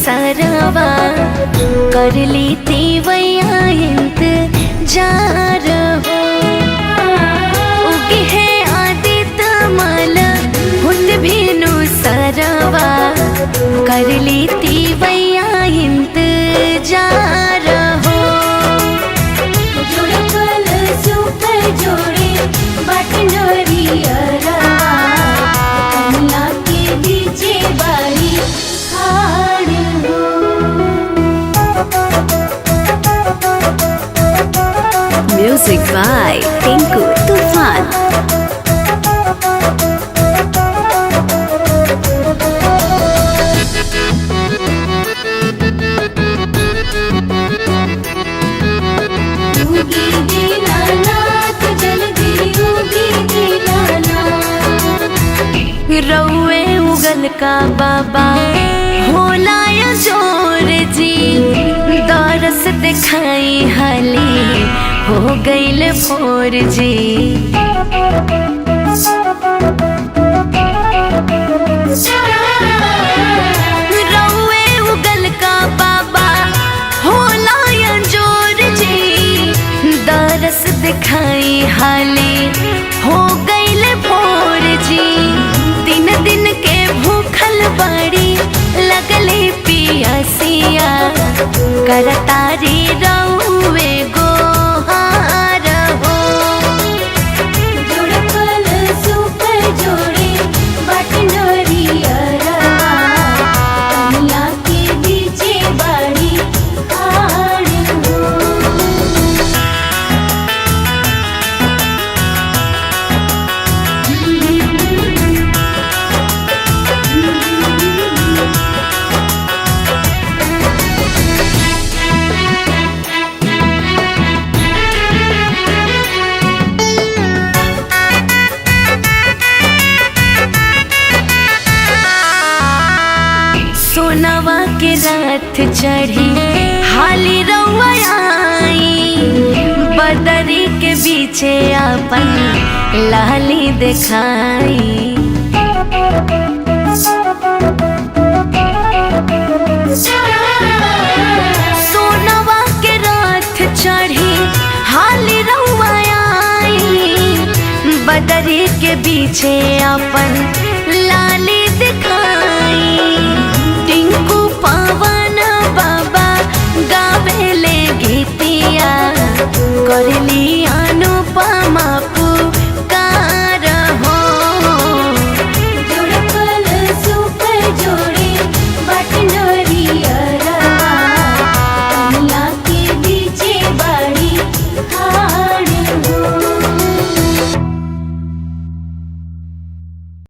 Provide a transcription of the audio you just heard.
सरवा कर ली तीवैया इंतजार हो। उगी है आदित्य मल हुत भेनु सरवा कर ली तीवैया इंतजार हो। जुड़कल सुपर जोड़े बटनरी कमला के बीचे बारी हाड़ हो। म्यूजिक बाय टिंकू तूफान। उगी दीनानाथ जल्दी उगी दीनानाथ। रउए उगल का बाबा होला या जोर जी। दरस दिखाई हाली हो गईल भोर जी। रउए उगल का बाबा होला या जोर जी। दरस दिखाई हाली हो गईल भोर जी। दिन दिन के भूखल बड़ी लगले पियसिया करतारी रउए गोहार हो। जुड़कल सुपर जोड़े बटनरी कमला के बीचे बारी हाड़ हो। सोनवा के रात चढ़ी हाली रउआ आई। बदरी के बीचे अपन लाली दिखाई। सोनवा के रात चढ़ी हाली रउआ आई। बदरी के बीचे अपन लाली दिखाई।